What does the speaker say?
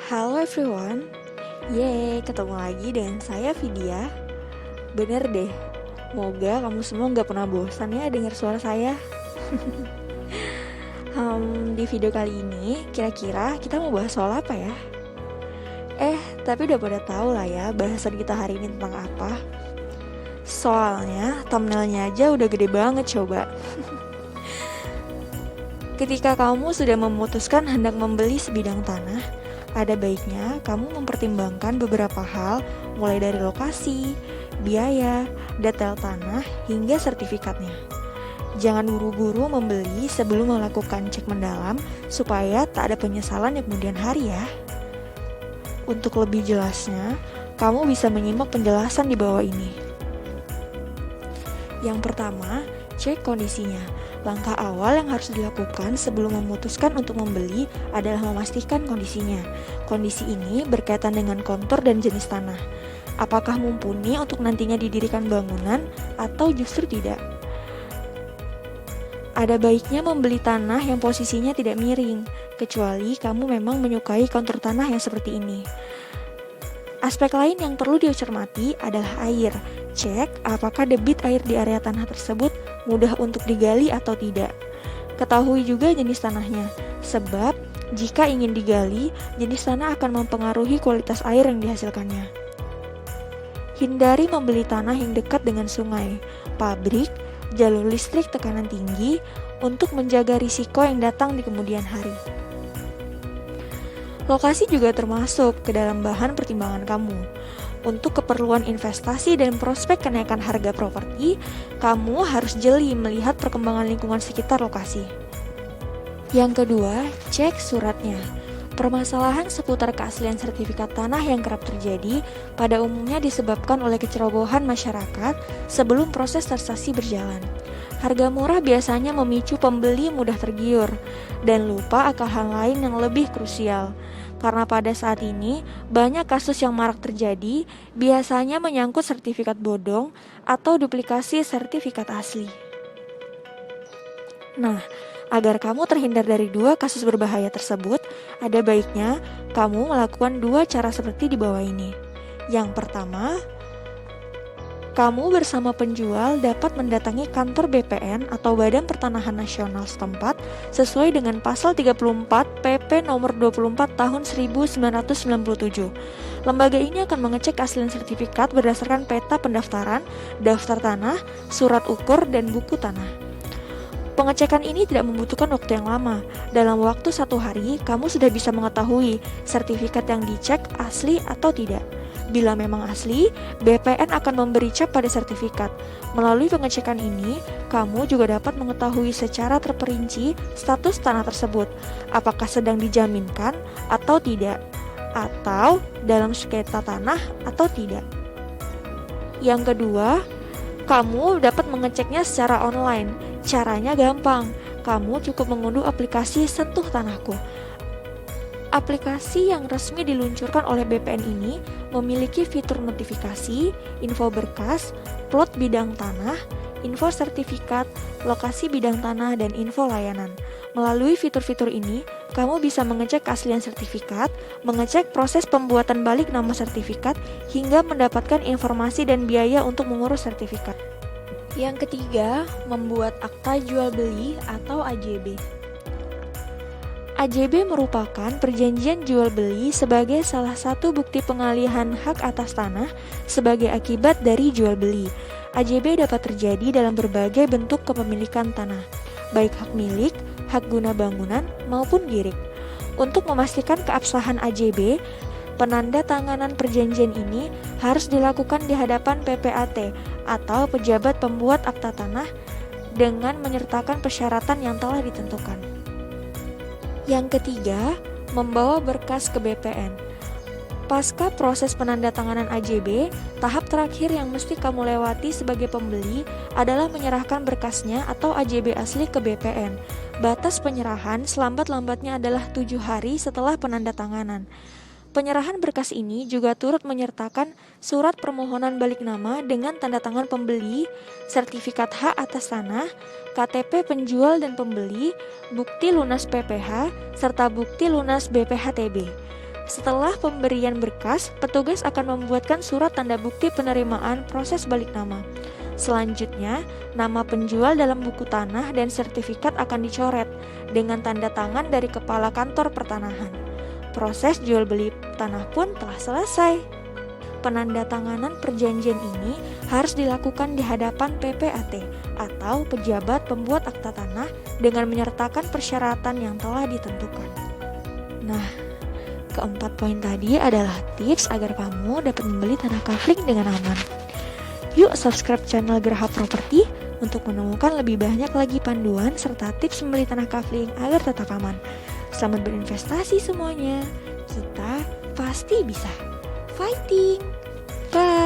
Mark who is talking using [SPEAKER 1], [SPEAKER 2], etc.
[SPEAKER 1] Halo everyone, yeay ketemu lagi dengan saya Vidya. Bener deh, semoga kamu semua gak pernah bosan ya dengar suara saya. Di video kali ini kira-kira kita mau bahas soal apa ya? Tapi udah pada tahu lah ya bahasan kita hari ini tentang apa. Soalnya thumbnailnya aja udah gede banget coba. Ketika kamu sudah memutuskan hendak membeli sebidang tanah, ada baiknya kamu mempertimbangkan beberapa hal, mulai dari lokasi, biaya, detail tanah, hingga sertifikatnya. Jangan buru-buru membeli sebelum melakukan cek mendalam, supaya tak ada penyesalan di kemudian hari ya. Untuk lebih jelasnya, kamu bisa menyimak penjelasan di bawah ini. Yang pertama, cek kondisinya. Langkah awal yang harus dilakukan sebelum memutuskan untuk membeli adalah memastikan kondisinya. Kondisi ini berkaitan dengan kontur dan jenis tanah. Apakah mumpuni untuk nantinya didirikan bangunan atau justru tidak? Ada baiknya membeli tanah yang posisinya tidak miring, kecuali kamu memang menyukai kontur tanah yang seperti ini. Aspek lain yang perlu dicermati adalah air. Cek apakah debit air di area tanah tersebut mudah untuk digali atau tidak. Ketahui juga jenis tanahnya, sebab jika ingin digali, jenis tanah akan mempengaruhi kualitas air yang dihasilkannya. Hindari membeli tanah yang dekat dengan sungai, pabrik, jalur listrik tekanan tinggi untuk menjaga risiko yang datang di kemudian hari. Lokasi juga termasuk ke dalam bahan pertimbangan kamu. Untuk keperluan investasi dan prospek kenaikan harga properti, kamu harus jeli melihat perkembangan lingkungan sekitar lokasi. Yang kedua, cek suratnya. Permasalahan seputar keaslian sertifikat tanah yang kerap terjadi pada umumnya disebabkan oleh kecerobohan masyarakat sebelum proses transaksi berjalan. Harga murah biasanya memicu pembeli mudah tergiur dan lupa akan hal lain yang lebih krusial. Karena pada saat ini banyak kasus yang marak terjadi, biasanya menyangkut sertifikat bodong atau duplikasi sertifikat asli. Nah, agar kamu terhindar dari dua kasus berbahaya tersebut, ada baiknya kamu melakukan dua cara seperti di bawah ini. Yang pertama, kamu bersama penjual dapat mendatangi kantor BPN atau Badan Pertanahan Nasional setempat sesuai dengan pasal 34 PP nomor 24 tahun 1997. Lembaga ini akan mengecek keaslian sertifikat berdasarkan peta pendaftaran, daftar tanah, surat ukur, dan buku tanah. Pengecekan ini tidak membutuhkan waktu yang lama. Dalam waktu 1 hari, kamu sudah bisa mengetahui sertifikat yang dicek asli atau tidak. Bila memang asli, BPN akan memberi cap pada sertifikat. Melalui pengecekan ini, kamu juga dapat mengetahui secara terperinci status tanah tersebut, apakah sedang dijaminkan atau tidak, atau dalam sengketa tanah atau tidak. Yang kedua, kamu dapat mengeceknya secara online. Caranya gampang, kamu cukup mengunduh aplikasi Sentuh Tanahku. Aplikasi yang resmi diluncurkan oleh BPN ini memiliki fitur notifikasi, info berkas, plot bidang tanah, info sertifikat, lokasi bidang tanah, dan info layanan. Melalui fitur-fitur ini, kamu bisa mengecek keaslian sertifikat, mengecek proses pembuatan balik nama sertifikat, hingga mendapatkan informasi dan biaya untuk mengurus sertifikat. Yang ketiga, membuat akta jual beli atau AJB. AJB merupakan perjanjian jual beli sebagai salah satu bukti pengalihan hak atas tanah sebagai akibat dari jual beli. AJB dapat terjadi dalam berbagai bentuk kepemilikan tanah, baik hak milik, hak guna bangunan, maupun girik. Untuk memastikan keabsahan AJB, penanda tanganan perjanjian ini harus dilakukan di hadapan PPAT atau pejabat pembuat akta tanah dengan menyertakan persyaratan yang telah ditentukan. Yang ketiga, membawa berkas ke BPN. Pasca proses penandatanganan AJB, tahap terakhir yang mesti kamu lewati sebagai pembeli adalah menyerahkan berkasnya atau AJB asli ke BPN. Batas penyerahan selambat-lambatnya adalah 7 hari setelah penandatanganan. Penyerahan berkas ini juga turut menyertakan surat permohonan balik nama dengan tanda tangan pembeli, sertifikat hak atas tanah, KTP penjual dan pembeli, bukti lunas PPh, serta bukti lunas BPHTB. Setelah pemberian berkas, petugas akan membuatkan surat tanda bukti penerimaan proses balik nama. Selanjutnya, nama penjual dalam buku tanah dan sertifikat akan dicoret dengan tanda tangan dari Kepala Kantor Pertanahan. Proses jual beli tanah pun telah selesai. Penandatanganan perjanjian ini harus dilakukan di hadapan PPAT atau pejabat pembuat akta tanah dengan menyertakan persyaratan yang telah ditentukan. Nah, keempat poin tadi adalah tips agar kamu dapat membeli tanah kafling dengan aman. Yuk subscribe channel Geraha Properti untuk menemukan lebih banyak lagi panduan serta tips membeli tanah kafling agar tetap aman. Selamat berinvestasi semuanya. Kita pasti bisa. Fighting. Bye.